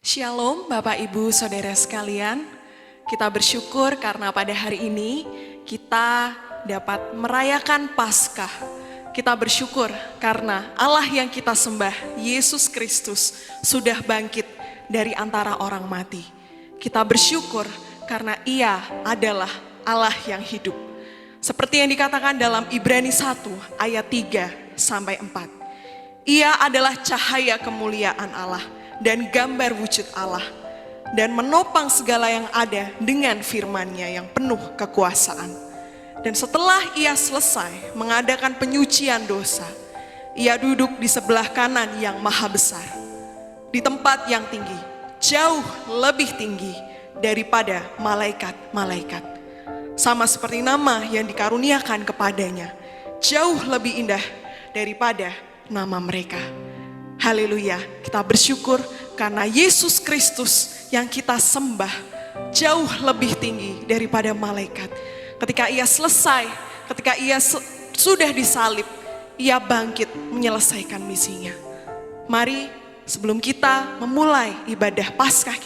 Shalom Bapak Ibu Saudara sekalian, kita bersyukur karena pada hari ini kita dapat merayakan Paskah. Kita bersyukur karena Allah yang kita sembah, Yesus Kristus, sudah bangkit dari antara orang mati. Kita bersyukur karena Ia adalah Allah yang hidup. Seperti yang dikatakan dalam Ibrani 1 ayat 3 sampai 4. Ia adalah cahaya kemuliaan Allah dan gambar wujud Allah, dan menopang segala yang ada dengan firman-Nya yang penuh kekuasaan. Dan setelah ia selesai mengadakan penyucian dosa, ia duduk di sebelah kanan yang maha besar, di tempat yang tinggi, jauh lebih tinggi daripada malaikat-malaikat. Sama seperti nama yang dikaruniakan kepadanya, jauh lebih indah daripada nama mereka. Haleluya, kita bersyukur karena Yesus Kristus yang kita sembah jauh lebih tinggi daripada malaikat. Ketika ia selesai, ketika ia sudah disalib, ia bangkit menyelesaikan misinya. Mari sebelum kita memulai ibadah Paskah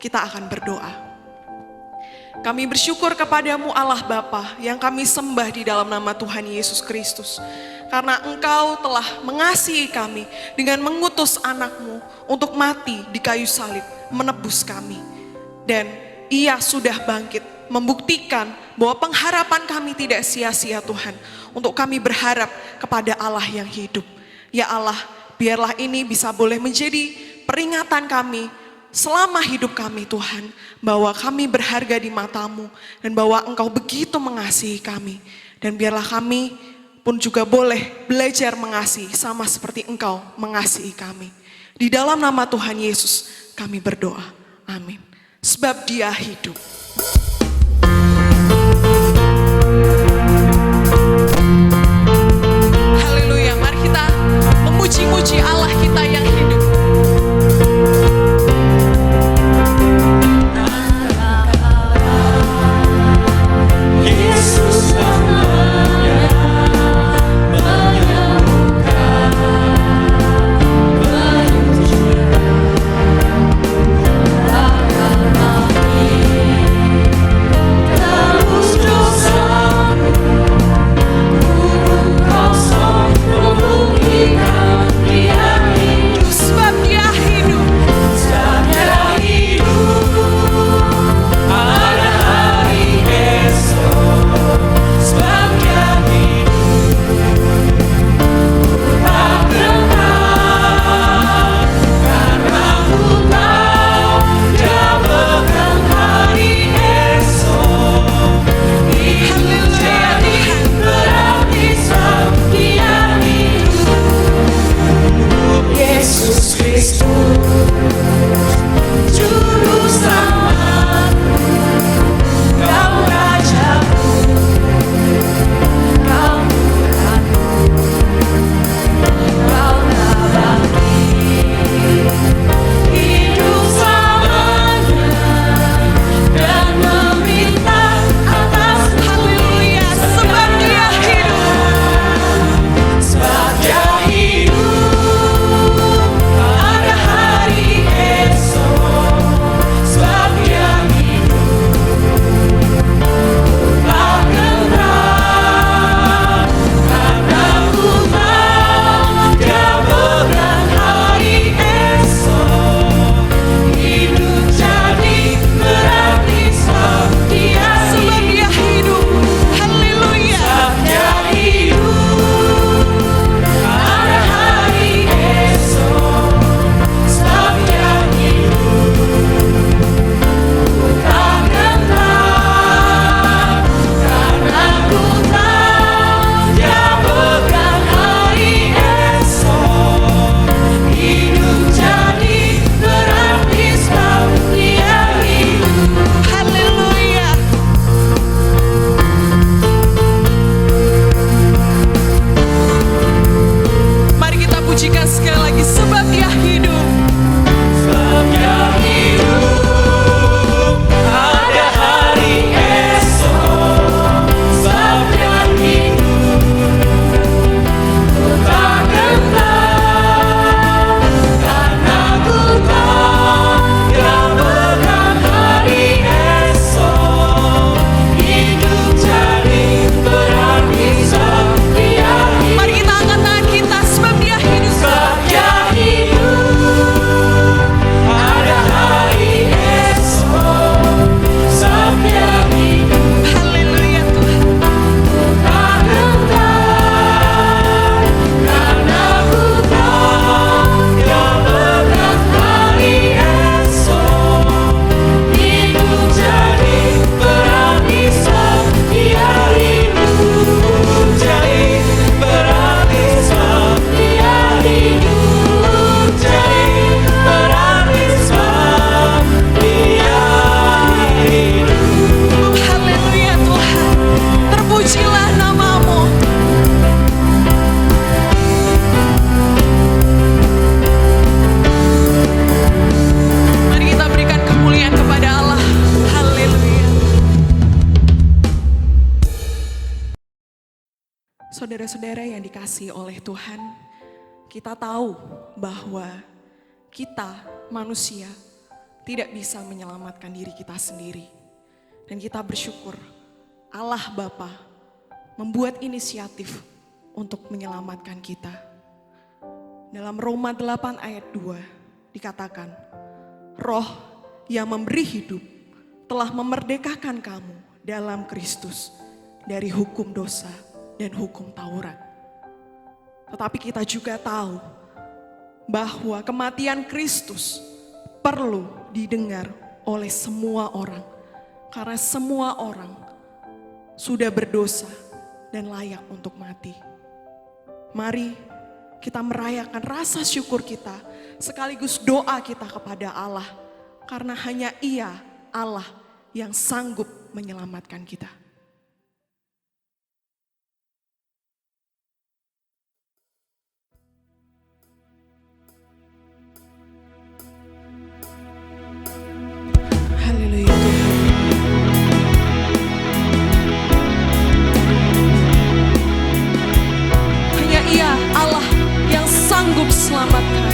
kita akan berdoa. Kami bersyukur kepadamu Allah Bapa yang kami sembah di dalam nama Tuhan Yesus Kristus. Karena Engkau telah mengasihi kami dengan mengutus anak-Mu untuk mati di kayu salib, menebus kami. Dan Ia sudah bangkit, membuktikan bahwa pengharapan kami tidak sia-sia Tuhan. Untuk kami berharap kepada Allah yang hidup. Ya Allah, biarlah ini bisa boleh menjadi peringatan kami selama hidup kami Tuhan. Bahwa kami berharga di mata-Mu dan bahwa Engkau begitu mengasihi kami. Dan biarlah kami pun juga boleh belajar mengasihi sama seperti Engkau mengasihi kami. Di dalam nama Tuhan Yesus kami berdoa. Amin. Sebab Dia hidup. Haleluya, mari kita memuji-muji Allah kita yang hidup. Yesus namanya menyembuhkan, saudara-saudara yang dikasihi oleh Tuhan, kita tahu bahwa kita manusia tidak bisa menyelamatkan diri kita sendiri. Dan kita bersyukur Allah Bapa membuat inisiatif untuk menyelamatkan kita. Dalam Roma 8 ayat 2 dikatakan, Roh yang memberi hidup telah memerdekakan kamu dalam Kristus dari hukum dosa dan hukum Taurat. Tetapi kita juga tahu bahwa kematian Kristus perlu didengar oleh semua orang. Karena semua orang sudah berdosa dan layak untuk mati. Mari kita merayakan rasa syukur kita sekaligus doa kita kepada Allah. Karena hanya Ia, Allah, yang sanggup menyelamatkan kita. Haleluya Tuhan. Hanya Ia, Allah, yang sanggup selamatkan.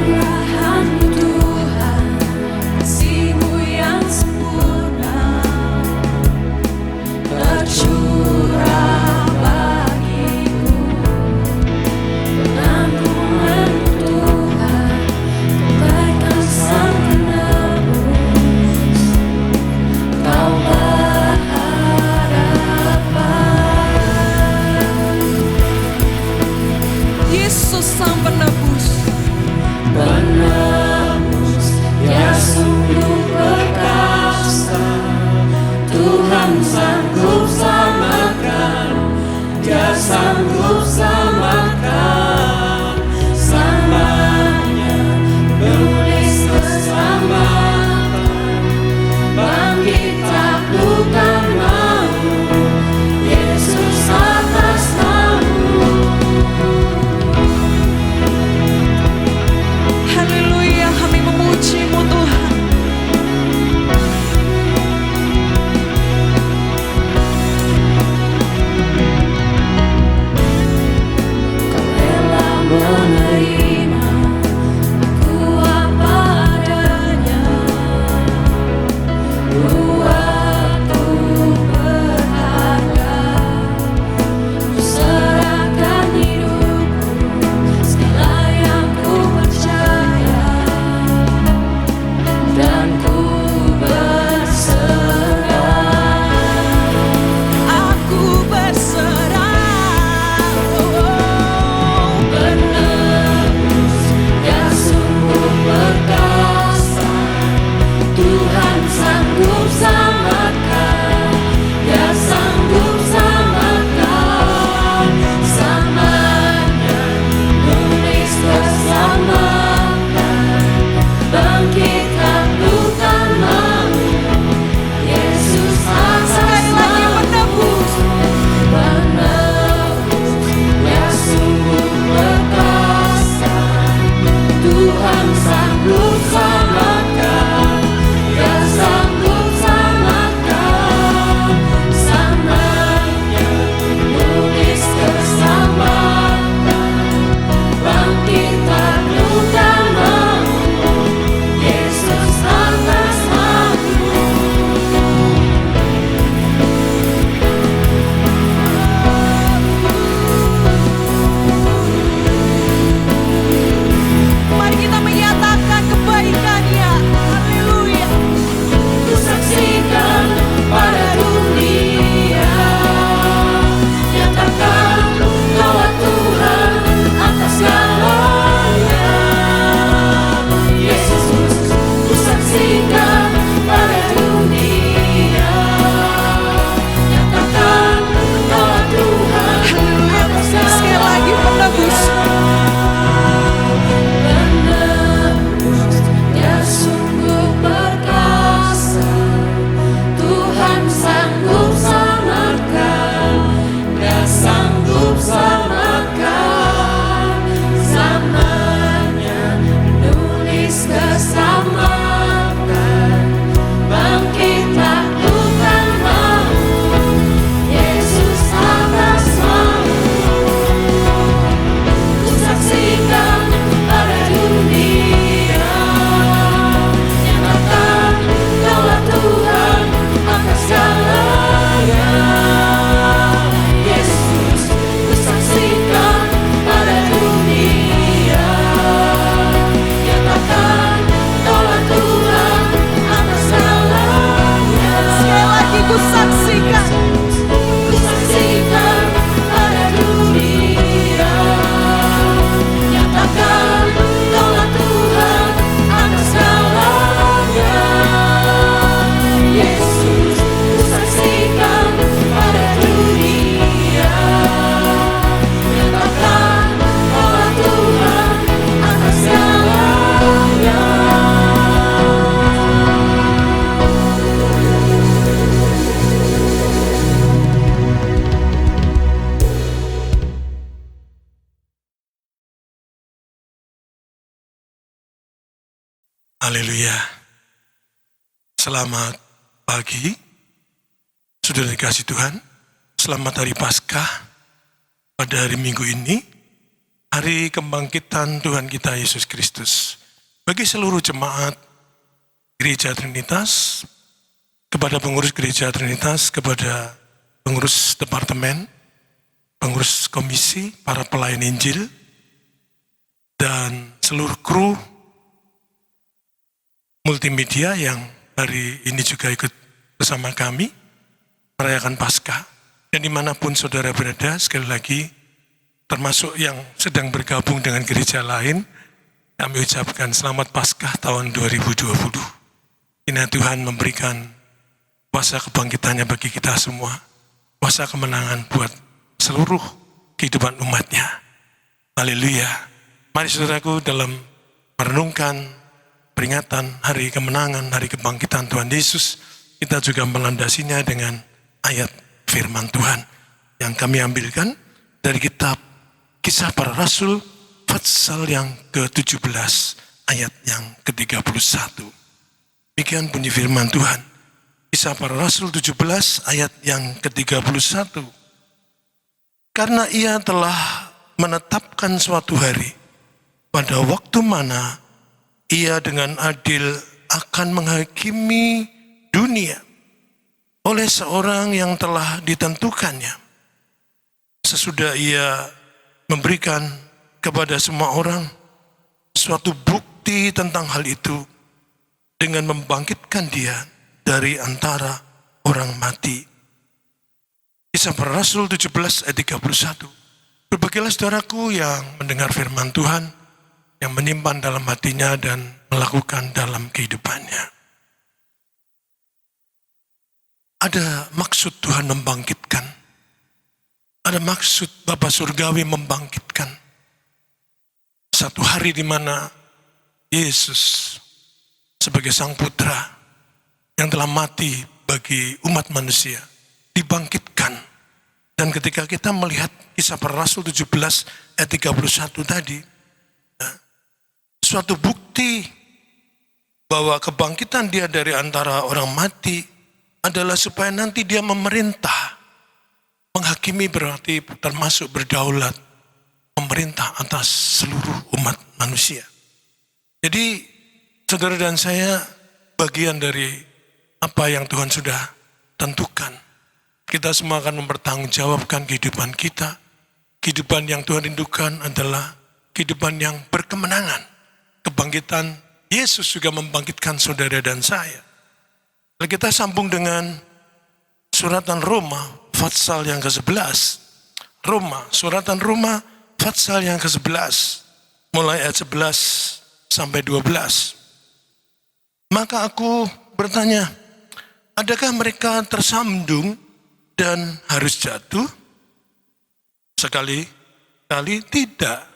Murahan-Mu Tuhan, kasih-Mu yang sempurna, tercurah bagiku. Pengampunan Tuhan, kebaikan Sang Penebus, Kaulah harapan. Haleluya. Selamat pagi, saudara dikasih Tuhan. Selamat hari Paskah pada hari Minggu ini, hari kebangkitan Tuhan kita Yesus Kristus. Bagi seluruh jemaat Gereja Trinitas, kepada pengurus Gereja Trinitas, kepada pengurus departemen, pengurus komisi, para pelayan Injil, dan seluruh kru multimedia yang hari ini juga ikut bersama kami merayakan Paskah. Dan dimanapun saudara berada, sekali lagi, termasuk yang sedang bergabung dengan gereja lain, kami ucapkan selamat Paskah tahun 2020. Ini Tuhan memberikan kuasa kebangkitannya bagi kita semua, kuasa kemenangan buat seluruh kehidupan umatnya. Haleluya. Mari saudaraku, dalam merenungkan peringatan hari kemenangan, hari kebangkitan Tuhan Yesus, kita juga melandasinya dengan ayat firman Tuhan yang kami ambilkan dari kitab Kisah Para Rasul pasal yang ke-17 ayat yang ke-31. Demikian bunyi firman Tuhan. Kisah Para Rasul 17 ayat yang ke-31. Karena ia telah menetapkan suatu hari pada waktu mana ia dengan adil akan menghakimi dunia oleh seorang yang telah ditentukannya. Sesudah ia memberikan kepada semua orang suatu bukti tentang hal itu dengan membangkitkan dia dari antara orang mati. Kisah Para Rasul 17 ayat 31. Berbahagialah saudaraku yang mendengar firman Tuhan, yang menyimpan dalam hatinya dan melakukan dalam kehidupannya. Ada maksud Tuhan membangkitkan. Ada maksud Bapa Surgawi membangkitkan. Satu hari di mana Yesus sebagai Sang Putra yang telah mati bagi umat manusia dibangkitkan. Dan ketika kita melihat Kisah Para Rasul 17 ayat 31 tadi, suatu bukti bahwa kebangkitan dia dari antara orang mati adalah supaya nanti dia memerintah. Menghakimi berarti termasuk berdaulat, memerintah atas seluruh umat manusia. Jadi saudara dan saya bagian dari apa yang Tuhan sudah tentukan. Kita semua akan mempertanggungjawabkan kehidupan kita. Kehidupan yang Tuhan rindukan adalah kehidupan yang berkemenangan. Kebangkitan Yesus juga membangkitkan saudara dan saya. Lalu kita sambung dengan suratan Roma pasal yang ke-11. Suratan Roma pasal yang ke-11. Mulai ayat 11 sampai 12. Maka aku bertanya, adakah mereka tersandung dan harus jatuh? Sekali-kali tidak.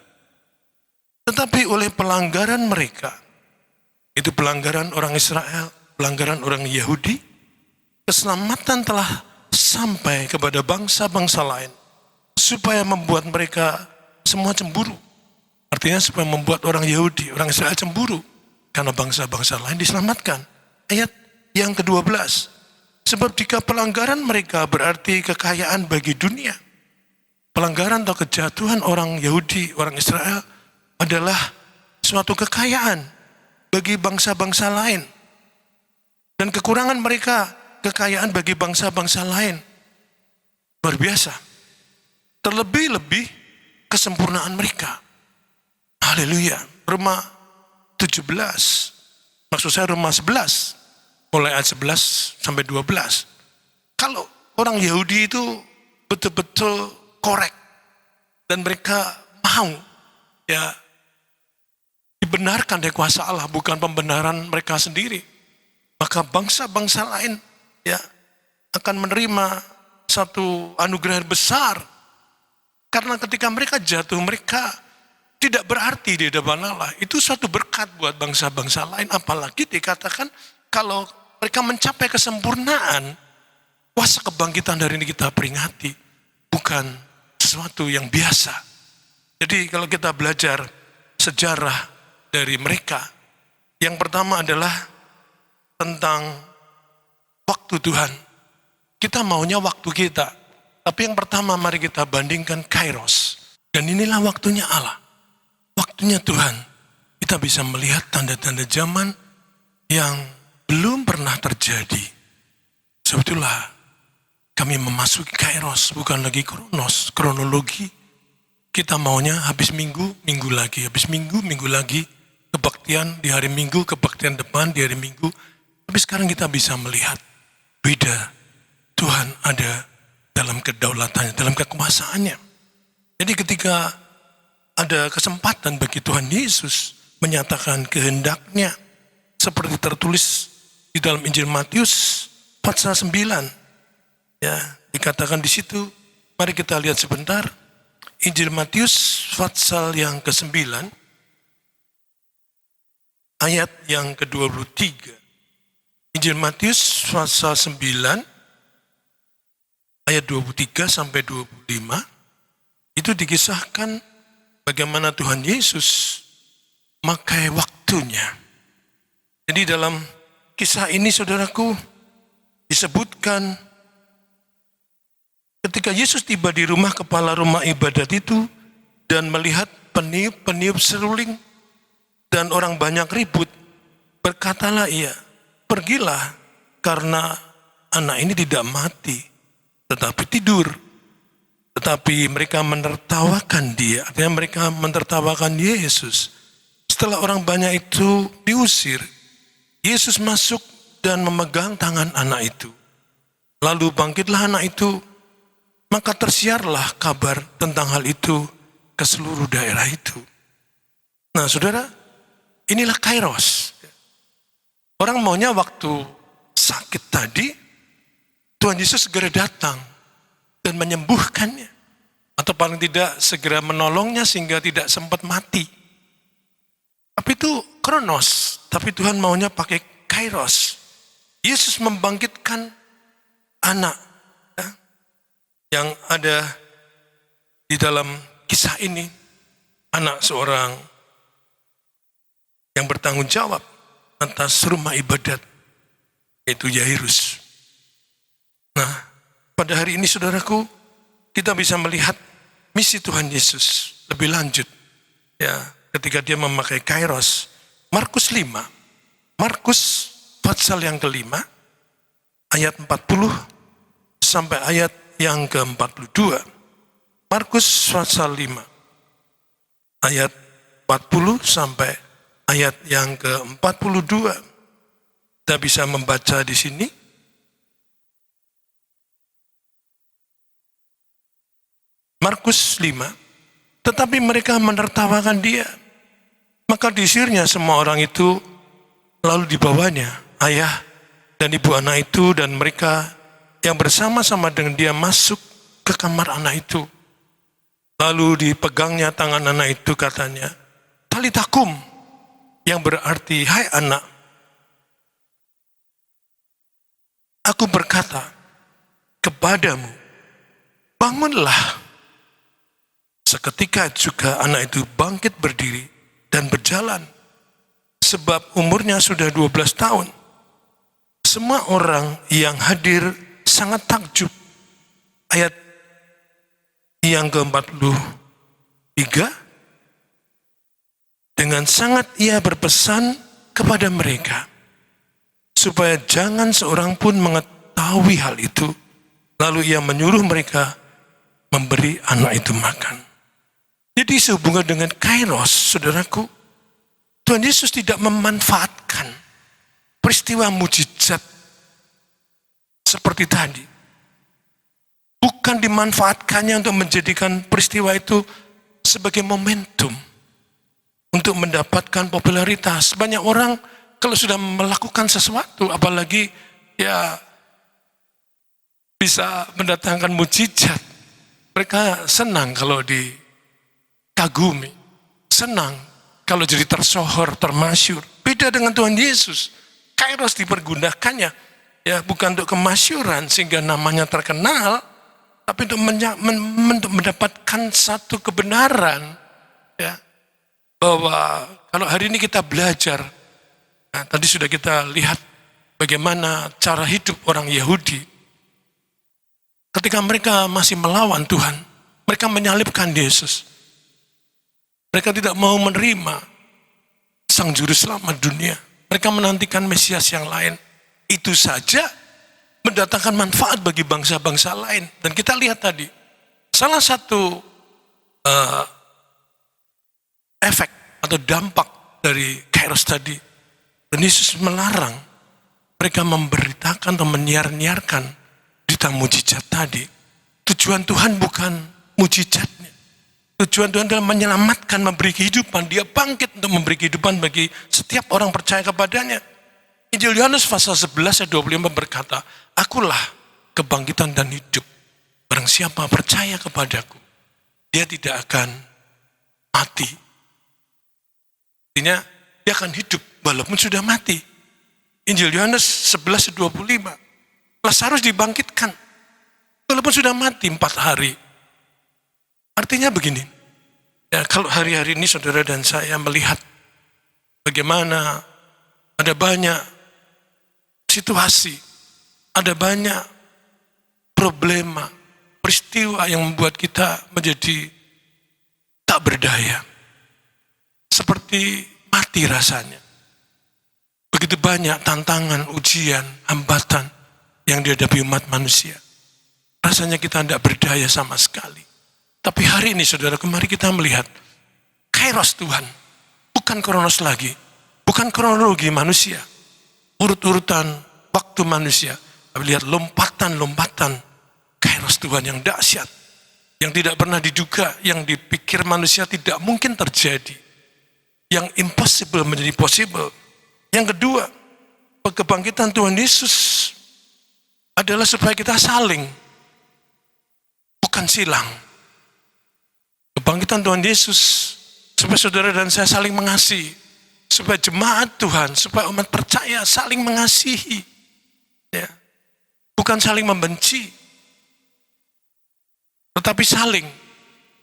Tetapi oleh pelanggaran mereka, itu pelanggaran orang Israel, pelanggaran orang Yahudi, keselamatan telah sampai kepada bangsa-bangsa lain, supaya membuat mereka semua cemburu. Artinya supaya membuat orang Yahudi, orang Israel cemburu, karena bangsa-bangsa lain diselamatkan. Ayat yang ke-12, sebab jika pelanggaran mereka berarti kekayaan bagi dunia, pelanggaran atau kejatuhan orang Yahudi, orang Israel, adalah suatu kekayaan bagi bangsa-bangsa lain. Dan kekurangan mereka, kekayaan bagi bangsa-bangsa lain. Luar biasa. Terlebih-lebih kesempurnaan mereka. Haleluya. Roma 17. Maksud saya Roma 11. Mulai ayat 11 sampai 12. Kalau orang Yahudi itu betul-betul korek. Dan mereka mau dibenarkan dari kuasa Allah, bukan pembenaran mereka sendiri. Maka bangsa-bangsa lain akan menerima satu anugerah besar. Karena ketika mereka jatuh, mereka tidak berarti di hadapan Allah. Itu suatu berkat buat bangsa-bangsa lain. Apalagi dikatakan kalau mereka mencapai kesempurnaan, kuasa kebangkitan dari ini kita peringati. Bukan sesuatu yang biasa. Jadi kalau kita belajar sejarah dari mereka, Yang pertama adalah tentang waktu Tuhan. Kita maunya waktu kita. Tapi yang pertama mari kita bandingkan kairos. Dan inilah waktunya Allah. Waktunya Tuhan. Kita bisa melihat tanda-tanda zaman yang belum pernah terjadi. Sebetulnya kami memasuki kairos, bukan lagi kronologi. Kita maunya habis minggu, minggu lagi. Habis minggu, minggu lagi. Kebaktian di hari minggu, kebaktian depan di hari minggu. Tapi sekarang kita bisa melihat beda. Tuhan ada dalam kedaulatannya, dalam kekuasaannya. Jadi ketika ada kesempatan bagi Tuhan Yesus menyatakan kehendaknya seperti tertulis di dalam Injil Matius pasal 9. Ya, dikatakan di situ, mari kita lihat sebentar. Injil Matius pasal yang ke-9 ayat yang ke-23. Injil Matius pasal 9 ayat 23 sampai 25 itu dikisahkan bagaimana Tuhan Yesus memakai waktunya. Jadi dalam kisah ini saudaraku disebutkan ketika Yesus tiba di rumah kepala rumah ibadat itu dan melihat peniup seruling dan orang banyak ribut, berkatalah ia, pergilah karena anak ini tidak mati tetapi tidur. Tetapi mereka menertawakan dia, artinya mereka menertawakan Yesus. Setelah orang banyak itu diusir, Yesus masuk dan memegang tangan anak itu. Lalu bangkitlah anak itu, maka tersiarlah kabar tentang hal itu ke seluruh daerah itu. Nah saudara, inilah kairos. Orang maunya waktu sakit tadi, Tuhan Yesus segera datang dan menyembuhkannya. Atau paling tidak segera menolongnya sehingga tidak sempat mati. Tapi itu kronos, tapi Tuhan maunya pakai kairos. Yesus membangkitkan anak ya, yang ada di dalam kisah ini. Anak seorang yang bertanggung jawab atas rumah ibadat, yaitu Yairus. Nah, pada hari ini saudaraku, kita bisa melihat misi Tuhan Yesus lebih lanjut. Ya, ketika dia memakai kairos. Markus 5. Markus pasal yang ke-5 ayat 40 sampai ayat yang ke-42. Markus pasal 5 ayat 40 sampai ayat yang ke-42. Kita bisa membaca di sini. Markus 5, tetapi mereka menertawakan dia. Maka diusirnya semua orang itu, lalu dibawanya ayah dan ibu anak itu dan mereka yang bersama-sama dengan dia masuk ke kamar anak itu. Lalu dipegangnya tangan anak itu, katanya, talitakum, yang berarti, hai anak, aku berkata kepadamu, bangunlah. Seketika juga anak itu bangkit berdiri dan berjalan. Sebab umurnya sudah 12 tahun. Semua orang yang hadir sangat takjub. Ayat yang ke-43. Dengan sangat ia berpesan kepada mereka, supaya jangan seorang pun mengetahui hal itu. Lalu ia menyuruh mereka memberi anak itu makan. Jadi sehubungan dengan kairos, saudaraku, Tuhan Yesus tidak memanfaatkan peristiwa mujizat seperti tadi. Bukan dimanfaatkannya untuk menjadikan peristiwa itu sebagai momentum untuk mendapatkan popularitas. Banyak orang kalau sudah melakukan sesuatu, apalagi ya bisa mendatangkan mujizat, mereka senang kalau dikagumi, senang kalau jadi tersohor, termasyur. Beda dengan Tuhan Yesus. Kairos dipergunakannya ya bukan untuk kemasyuran sehingga namanya terkenal, tapi untuk mendapatkan satu kebenaran ya, bahwa kalau hari ini kita belajar Nah, tadi sudah kita lihat bagaimana cara hidup orang Yahudi. Ketika mereka masih melawan Tuhan, mereka menyalibkan Yesus. Mereka tidak mau menerima Sang Juru Selamat dunia. Mereka menantikan Mesias yang lain. Itu saja mendatangkan manfaat bagi bangsa-bangsa lain. Dan kita lihat tadi, salah satu efek atau dampak dari Kairos tadi, dan Yesus melarang mereka memberitakan atau menyiar-nyiarkan berita mujizat tadi. Tujuan Tuhan bukan mujizatnya. Tujuan Tuhan adalah menyelamatkan, memberi kehidupan. Dia bangkit untuk memberi kehidupan bagi setiap orang percaya kepadanya. Injil Yohanes pasal 11 ayat 25 berkata, "Akulah kebangkitan dan hidup. Barang siapa percaya kepadaku, dia tidak akan mati." Artinya, dia akan hidup walaupun sudah mati. Injil Yohanes 11 ayat 25. Lazarus dibangkitkan walaupun sudah mati 4 hari. Artinya begini, ya, kalau hari-hari ini saudara dan saya melihat bagaimana ada banyak situasi, ada banyak problema, peristiwa yang membuat kita menjadi tak berdaya. Seperti mati rasanya. Begitu banyak tantangan, ujian, hambatan yang dihadapi umat manusia. Rasanya kita tidak berdaya sama sekali. Tapi hari ini saudara, mari kita melihat Kairos Tuhan. Bukan kronos lagi. Bukan kronologi manusia. Urut-urutan waktu manusia. Tapi lihat lompatan-lompatan Kairos Tuhan yang dahsyat. Yang tidak pernah diduga, yang dipikir manusia tidak mungkin terjadi. Yang impossible menjadi possible. Yang kedua, kebangkitan Tuhan Yesus adalah supaya kita saling. Bukan silang. Kebangkitan Tuhan Yesus supaya saudara dan saya saling mengasihi, supaya jemaat Tuhan, supaya umat percaya saling mengasihi, ya. Bukan saling membenci, tetapi saling.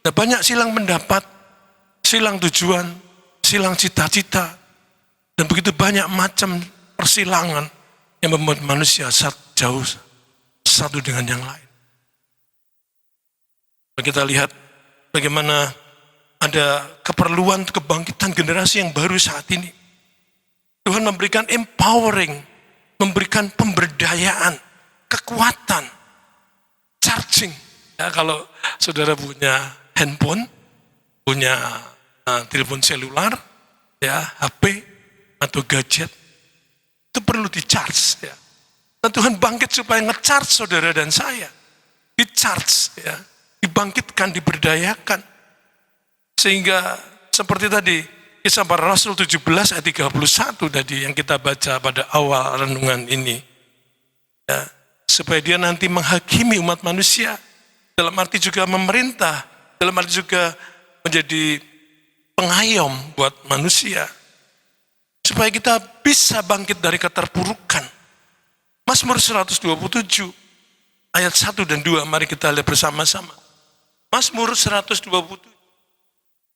Nah, banyak silang pendapat, silang tujuan, silang cita-cita, dan begitu banyak macam persilangan yang membuat manusia jauh satu dengan yang lain. Kita lihat bagaimana ada keperluan kebangkitan generasi yang baru saat ini. Tuhan memberikan empowering, memberikan pemberdayaan, kekuatan, charging. Ya, kalau saudara punya handphone, punya telepon selular, ya HP atau gadget, itu perlu di-charge. Ya. Dan Tuhan bangkit supaya nge-charge saudara dan saya. Di-charge, ya. Dibangkitkan, diberdayakan. Sehingga seperti tadi, Kisah Para Rasul 17 ayat 31 tadi yang kita baca pada awal renungan ini. Ya, supaya dia nanti menghakimi umat manusia. Dalam arti juga memerintah. Dalam arti juga menjadi pengayom buat manusia. Supaya kita bisa bangkit dari keterpurukan. Mazmur 127 ayat 1 dan 2, mari kita lihat bersama-sama. Mazmur 127.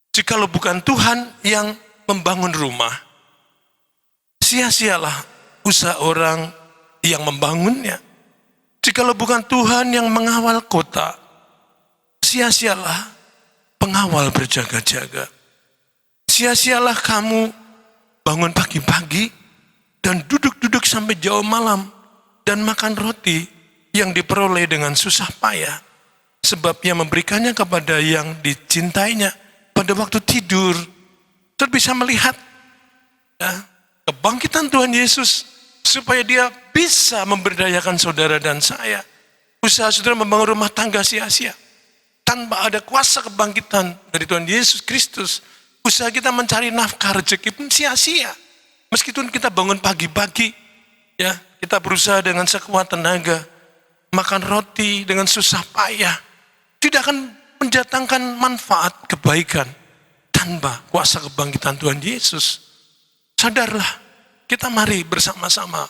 Jikalau bukan Tuhan yang membangun rumah, sia-sialah usaha orang yang membangunnya. Jikalau bukan Tuhan yang mengawal kota, sia-sialah pengawal berjaga-jaga. Sia-sialah kamu bangun pagi-pagi dan duduk-duduk sampai jauh malam dan makan roti yang diperoleh dengan susah payah. Sebab ia memberikannya kepada yang dicintainya pada waktu tidur. Terus bisa melihat ya, kebangkitan Tuhan Yesus supaya dia bisa memberdayakan saudara dan saya. Usaha saudara membangun rumah tangga sia-sia. Tanpa ada kuasa kebangkitan dari Tuhan Yesus Kristus, usaha kita mencari nafkah rezeki pun sia-sia. Meskipun kita bangun pagi-pagi, ya kita berusaha dengan sekuat tenaga, makan roti dengan susah payah, tidak akan mendatangkan manfaat kebaikan tanpa kuasa kebangkitan Tuhan Yesus. Sadarlah, kita mari bersama-sama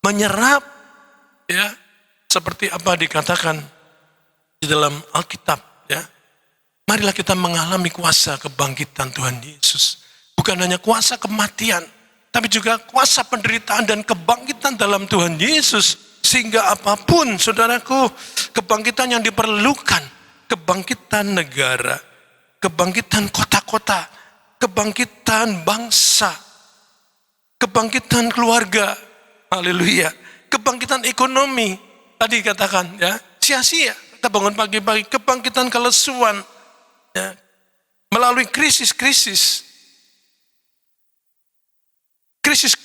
menyerap, ya seperti apa dikatakan di dalam Alkitab, ya. Marilah kita mengalami kuasa kebangkitan Tuhan Yesus. Bukan hanya kuasa kematian, tapi juga kuasa penderitaan dan kebangkitan dalam Tuhan Yesus. Sehingga apapun, saudaraku, kebangkitan yang diperlukan, kebangkitan negara, kebangkitan kota-kota, kebangkitan bangsa, kebangkitan keluarga, haleluya, kebangkitan ekonomi, tadi katakan ya, sia-sia kita bangun pagi-pagi, kebangkitan kelesuan, ya, melalui krisis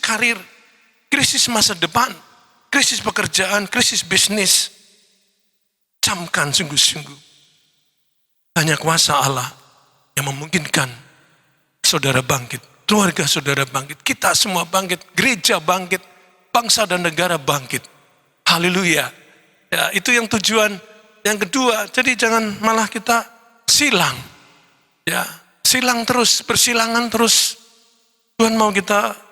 karir, krisis masa depan, krisis pekerjaan, krisis bisnis. Camkan sungguh-sungguh. Hanya kuasa Allah yang memungkinkan saudara bangkit, keluarga saudara bangkit, kita semua bangkit, gereja bangkit, bangsa dan negara bangkit. Haleluya. Ya, itu yang tujuan yang kedua. Jadi jangan malah kita silang. Ya, silang terus, bersilangan terus. Tuhan mau kita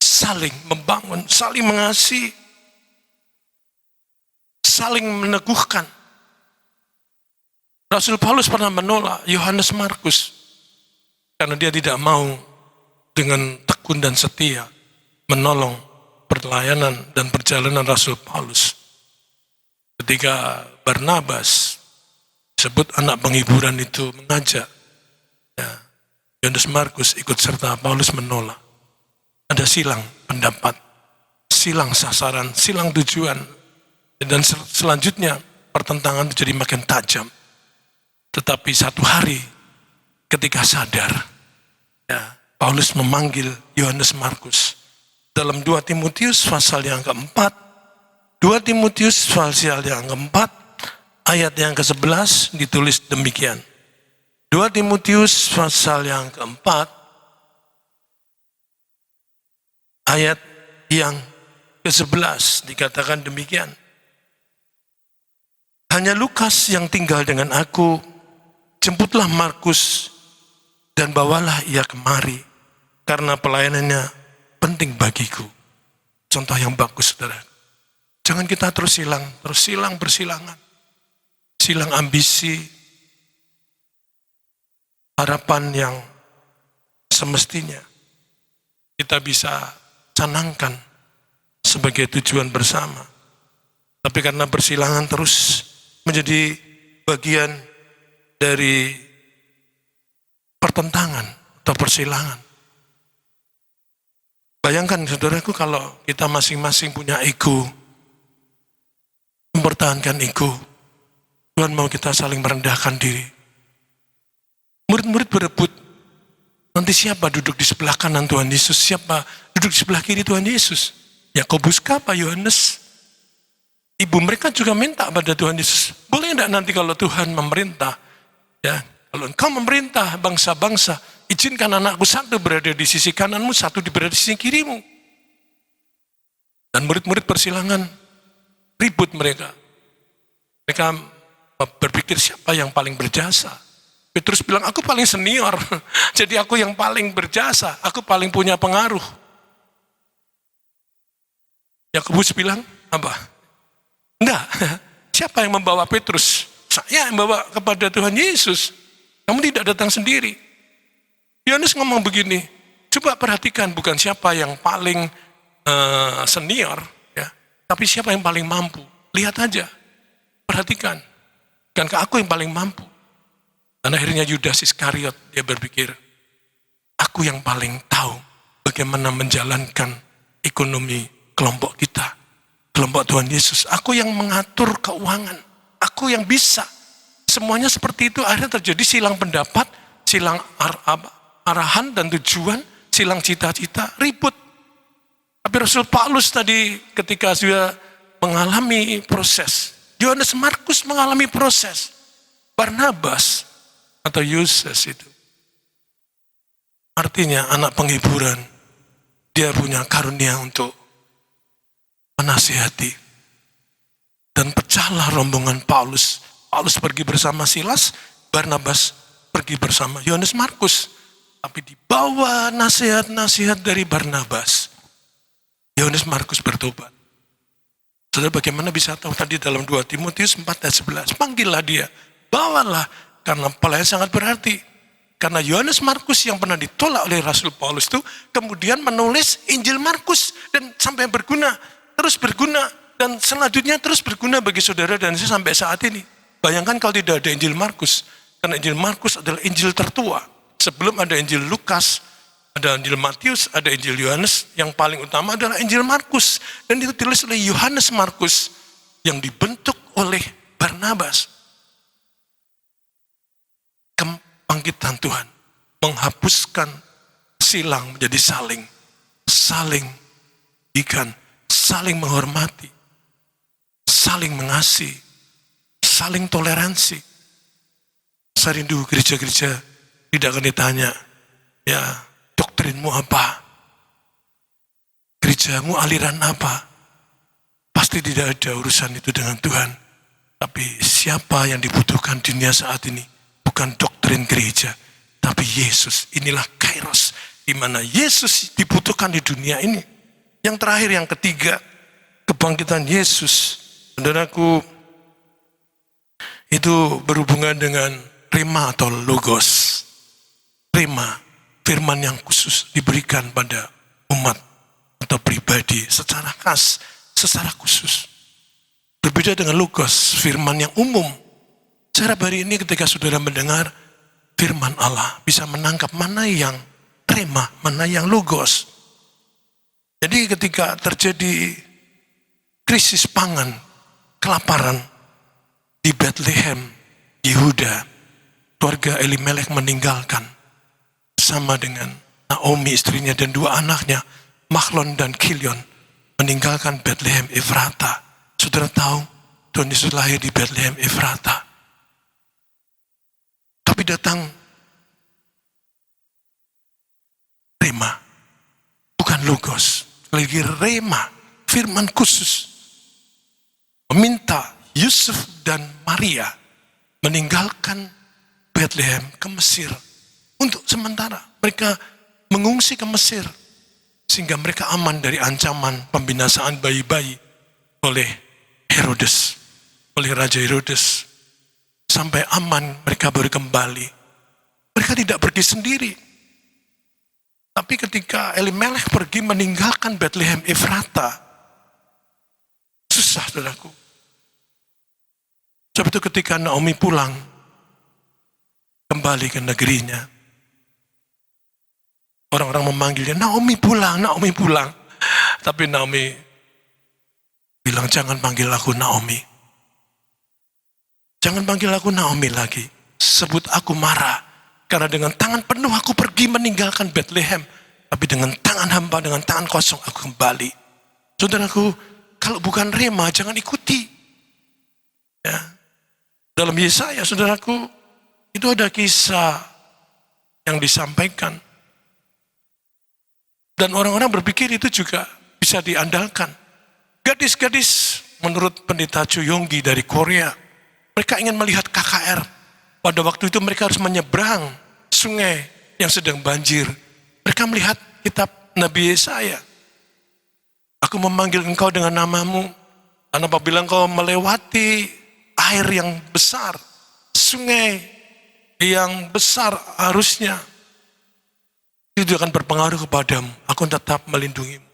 saling membangun, saling mengasihi, saling meneguhkan. Rasul Paulus pernah menolak Yohanes Markus karena dia tidak mau dengan tekun dan setia menolong pelayanan dan perjalanan Rasul Paulus. Ketika Barnabas sebut anak penghiburan itu mengajak, ya, Yohanes Markus ikut serta, Paulus menolak. Ada silang pendapat, silang sasaran, silang tujuan, dan selanjutnya pertentangan itu jadi makin tajam. Tetapi satu hari ketika sadar, ya, Paulus memanggil Yohanes Markus. Dalam 2 Timotius pasal yang keempat, 2 Timotius pasal yang keempat, ayat yang ke-11 ditulis demikian. 2 Timotius pasal yang keempat, ayat yang ke-11 dikatakan demikian. Hanya Lukas yang tinggal dengan aku, jemputlah Markus dan bawalah ia kemari, karena pelayanannya penting bagiku. Contoh yang bagus, saudara. Jangan kita terus silang bersilangan. Silang ambisi, harapan yang semestinya kita bisa canangkan sebagai tujuan bersama. Tapi karena bersilangan terus menjadi bagian dari pertentangan atau persilangan. Bayangkan saudaraku, kalau kita masing-masing punya ego, mempertahankan ego, Tuhan mau kita saling merendahkan diri. Murid-murid berebut, nanti siapa duduk di sebelah kanan Tuhan Yesus, siapa duduk di sebelah kiri Tuhan Yesus. Yakobus kah, Pak Yohanes? Ibu mereka juga minta pada Tuhan Yesus, boleh enggak nanti kalau Tuhan memerintah, ya, kalau engkau memerintah bangsa-bangsa, izinkan anakku satu berada di sisi kananmu, satu berada di sisi kirimu. Dan murid-murid persilangan, ribut mereka. Mereka berpikir siapa yang paling berjasa. Petrus bilang, aku paling senior, jadi aku yang paling berjasa, aku paling punya pengaruh. Yakobus bilang, apa? Enggak, siapa yang membawa Petrus? Saya yang bawa kepada Tuhan Yesus. Kamu tidak datang sendiri. Yohanes ngomong begini, coba perhatikan bukan siapa yang paling senior, ya, tapi siapa yang paling mampu. Lihat aja, perhatikan. Bukankah aku yang paling mampu? Dan akhirnya Yudas Iskariot, dia berpikir, aku yang paling tahu bagaimana menjalankan ekonomi kelompok kita, kelompok Tuhan Yesus. Aku yang mengatur keuangan, aku yang bisa. Semuanya seperti itu, akhirnya terjadi silang pendapat, silang arahan dan tujuan, silang cita-cita, ribut. Tapi Rasul Paulus tadi ketika dia mengalami proses, Yohanes Markus mengalami proses, Barnabas atau Yudas itu. Artinya anak penghiburan, dia punya karunia untuk menasihati. Dan pecahlah rombongan Paulus. Paulus pergi bersama Silas, Barnabas pergi bersama Yohanes Markus. Tapi dibawa nasihat-nasihat dari Barnabas, Yohanes Markus bertobat. Saudara, bagaimana bisa tahu tadi dalam 2 Timotius 4 ayat 11, panggillah dia, bawalah, karena pelayan sangat berarti. Karena Yohanes Markus yang pernah ditolak oleh Rasul Paulus itu kemudian menulis Injil Markus dan sampai berguna, terus berguna, dan selanjutnya terus berguna bagi saudara dan saya sampai saat ini. Bayangkan kalau tidak ada Injil Markus, karena Injil Markus adalah Injil tertua. Sebelum ada Injil Lukas, ada Injil Matius, ada Injil Yohanes, yang paling utama adalah Injil Markus. Dan itu ditulis oleh Yohanes Markus yang dibentuk oleh Barnabas. Kebangkitan Tuhan menghapuskan silang menjadi saling ikan, saling menghormati, saling mengasihi, saling toleransi. Saya rindu gereja-gereja tidak akan ditanya, ya doktrinmu apa? Gerejamu aliran apa? Pasti tidak ada urusan itu dengan Tuhan. Tapi siapa yang dibutuhkan dunia saat ini? Bukan doktrin gereja, tapi Yesus. Inilah kairos, di mana Yesus dibutuhkan di dunia ini. Yang terakhir, yang ketiga, kebangkitan Yesus. Saudaraku, itu berhubungan dengan rema atau logos. Rema, firman yang khusus diberikan pada umat atau pribadi secara khas, secara khusus. Berbeda dengan logos, firman yang umum. Cara hari ini ketika saudara mendengar firman Allah, bisa menangkap mana yang rema, mana yang logos. Jadi ketika terjadi krisis pangan, kelaparan di Bethlehem, Yehuda, keluarga Elimelek meninggalkan sama dengan Naomi istrinya dan dua anaknya, Mahlon dan Kilion, meninggalkan Bethlehem Efrata. Saudara tahu, Tuhan Yesus lahir di Bethlehem Efrata. Tapi datang rema, bukan logos, lagi rema, firman khusus. Meminta Yusuf dan Maria meninggalkan Bethlehem ke Mesir. Untuk sementara mereka mengungsi ke Mesir sehingga mereka aman dari ancaman pembinasaan bayi-bayi oleh Herodes, oleh Raja Herodes. Sampai aman mereka baru kembali. Mereka tidak pergi sendiri. Tapi ketika Elimelek pergi meninggalkan Bethlehem Efrata, susah saudaraku. Sebab itu ketika Naomi pulang kembali ke negerinya, orang-orang memanggilnya, Naomi pulang, Naomi pulang. Tapi Naomi bilang, jangan panggil aku Naomi. Jangan panggil aku Naomi lagi. Sebut aku Mara. Karena dengan tangan penuh aku pergi meninggalkan Bethlehem. Tapi dengan tangan hamba, dengan tangan kosong aku kembali. Saudaraku, kalau bukan rema, jangan ikuti. Ya. Dalam Yesaya, saudaraku, itu ada kisah yang disampaikan. Dan orang-orang berpikir itu juga bisa diandalkan. Gadis-gadis menurut pendeta Chu Yonggi dari Korea, mereka ingin melihat KKR. Pada waktu itu mereka harus menyeberang sungai yang sedang banjir. Mereka melihat kitab Nabi Yesaya. Aku memanggil engkau dengan namamu. Dan apabila engkau melewati air yang besar, sungai yang besar arusnya, itu akan berpengaruh kepadamu. Aku tetap melindungimu.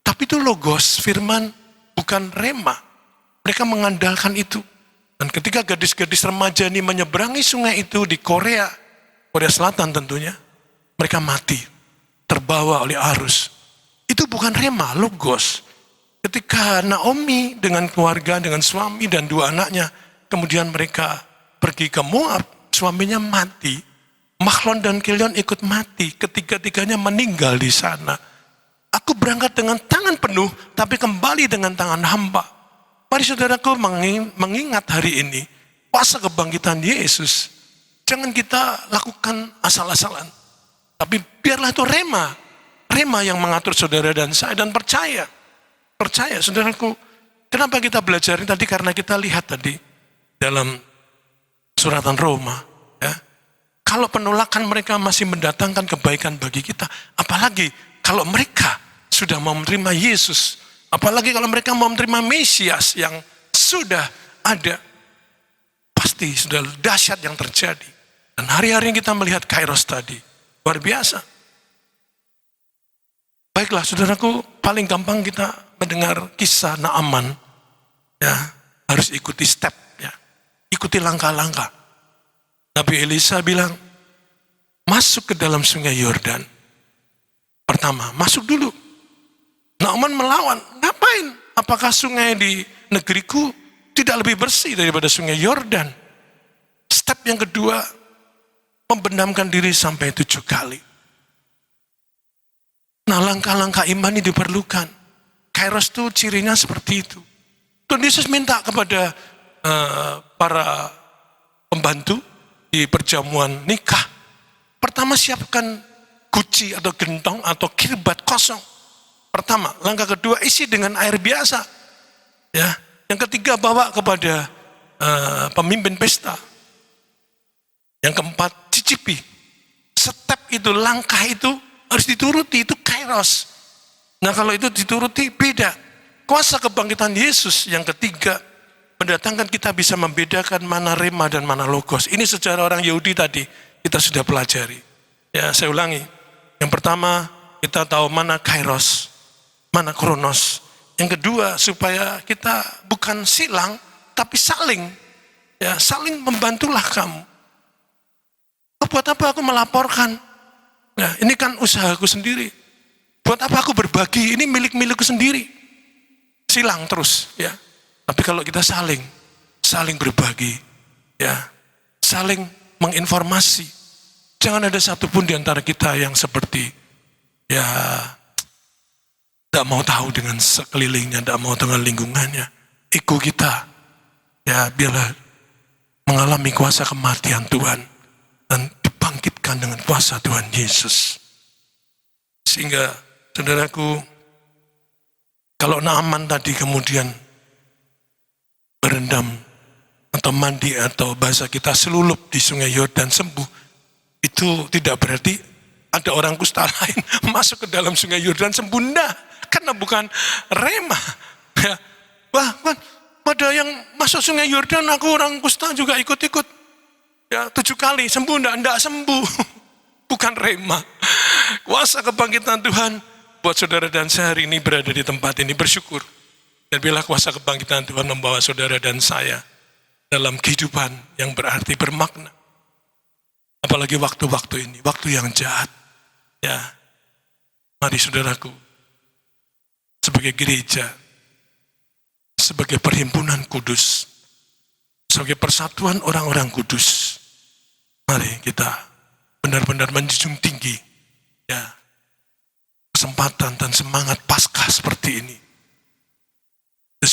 Tapi itu logos, firman, bukan rema. Mereka mengandalkan itu. Dan ketika gadis-gadis remaja ini menyeberangi sungai itu di Korea Selatan tentunya, mereka mati, terbawa oleh arus. Itu bukan rema, logos. Ketika Naomi dengan keluarga, dengan suami dan dua anaknya, kemudian mereka pergi ke Moab, suaminya mati. Mahlon dan Kilion ikut mati, ketiga-tiganya meninggal di sana. Aku berangkat dengan tangan penuh, tapi kembali dengan tangan hamba. Mari saudaraku mengingat hari ini, puasa kebangkitan Yesus. Jangan kita lakukan asal-asalan. Tapi biarlah itu rema. Rema yang mengatur saudara dan saya, dan percaya. Percaya saudaraku. Kenapa kita belajar ini tadi? Karena kita lihat tadi dalam suratan Roma. Ya, kalau penolakan mereka masih mendatangkan kebaikan bagi kita, apalagi kalau mereka sudah mau menerima Yesus, apalagi kalau mereka mau menerima Mesias yang sudah ada, pasti sudah dahsyat yang terjadi. Dan hari-hari kita melihat Kairos tadi, luar biasa. Baiklah saudaraku, paling gampang kita mendengar kisah Naaman, ya harus ikuti step, ya, ikuti langkah-langkah. Nabi Elisa bilang, masuk ke dalam sungai Yordan. Pertama, masuk dulu. Naaman melawan, ngapain? Apakah sungai di negeriku tidak lebih bersih daripada sungai Yordan? Step yang kedua, membenamkan diri sampai 7 kali. Nah, langkah-langkah iman ini diperlukan. Kairos itu cirinya seperti itu. Tuhan Yesus minta kepada para pembantu di perjamuan nikah. Pertama, siapkan guci atau gentong atau kirbat kosong. Pertama, langkah kedua, isi dengan air biasa. Ya, yang ketiga, bawa kepada pemimpin pesta. Yang keempat, cicipi. Step itu, langkah itu harus dituruti, itu Kairos. Nah, kalau itu dituruti, beda. Kuasa kebangkitan Yesus yang ketiga mendatangkan kita bisa membedakan mana rema dan mana logos. Ini secara orang Yahudi tadi kita sudah pelajari. Ya, saya ulangi. Yang pertama, kita tahu mana Kairos, mana Kronos. Yang kedua, supaya kita bukan silang, tapi saling. Ya, saling membantulah kamu. Buat apa aku melaporkan? Nah, ini kan usahaku sendiri. Buat apa aku berbagi? Ini milik-milikku sendiri. Silang terus, ya. Tapi kalau kita saling berbagi, ya, saling menginformasi. Jangan ada satupun di antara kita yang seperti, ya, tidak mau tahu dengan sekelilingnya, tidak mau dengan lingkungannya. Ego kita, ya, biarlah mengalami kuasa kematian Tuhan dan dibangkitkan dengan kuasa Tuhan Yesus. Sehingga saudaraku, kalau Naaman tadi kemudian berendam atau mandi atau bahasa kita selulup di sungai Yordan sembuh, itu tidak berarti ada orang kusta lain masuk ke dalam sungai Yordan sembuh. Nah, karena bukan rema. Ya. Bahkan pada yang masuk sungai Yordan, aku orang kusta juga ikut-ikut. Ya, 7 kali sembuh, enggak sembuh. Bukan rema. Kuasa kebangkitan Tuhan buat saudara dan saya hari ini berada di tempat ini bersyukur. Dan bila kuasa kebangkitan Tuhan membawa saudara dan saya dalam kehidupan yang berarti bermakna. Apalagi waktu-waktu ini, waktu yang jahat. Ya, mari saudaraku, sebagai gereja, sebagai perhimpunan kudus, sebagai persatuan orang-orang kudus, mari kita benar-benar menjunjung tinggi, ya, kesempatan dan semangat Paskah seperti ini. The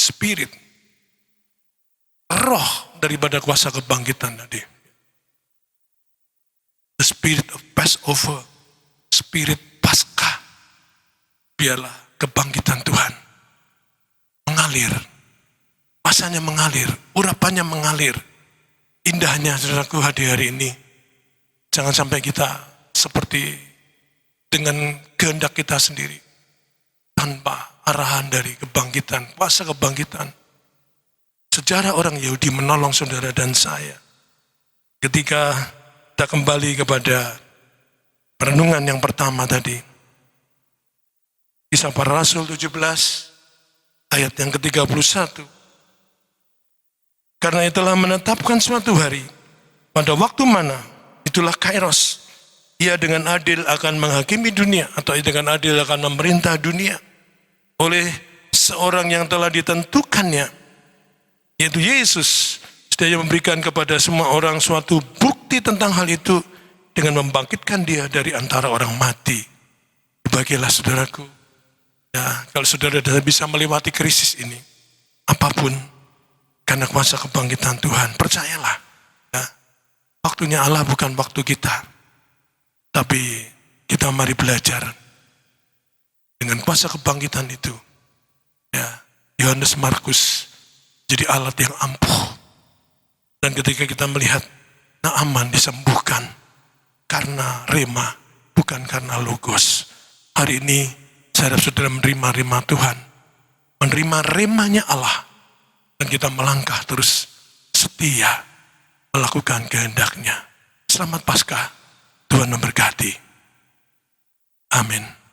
Spirit, roh daripada kuasa kebangkitan tadi. The Spirit of Passover, Spirit Paskah. Biarlah kebangkitan Tuhan mengalir, masanya mengalir, urapannya mengalir. Indahnya saudaraku hari ini, jangan sampai kita seperti dengan kehendak kita sendiri, tanpa arahan dari kebangkitan, kuasa kebangkitan. Sejarah orang Yahudi menolong saudara dan saya. Ketika kita kembali kepada renungan yang pertama tadi, Kisah Para Rasul 17, ayat yang ke-31. Karena itulah menetapkan suatu hari, pada waktu mana, itulah Kairos. Ia dengan adil akan menghakimi dunia, atau dengan adil akan memerintah dunia. Oleh seorang yang telah ditentukannya, yaitu Yesus. Dia memberikan kepada semua orang suatu bukti tentang hal itu, dengan membangkitkan dia dari antara orang mati. Bagilah saudaraku, ya, kalau saudara bisa melewati krisis ini, apapun, karena kuasa kebangkitan Tuhan, percayalah, ya, waktunya Allah bukan waktu kita, tapi kita mari belajar dengan kuasa kebangkitan itu. Ya, Yohanes Markus jadi alat yang ampuh, dan ketika kita melihat Naaman disembuhkan karena rema, bukan karena logos. Hari ini saya harap saudara menerima rema Tuhan, menerima remanya Allah. Dan kita melangkah terus setia melakukan kehendak-Nya. Selamat Paskah, Tuhan memberkati. Amin.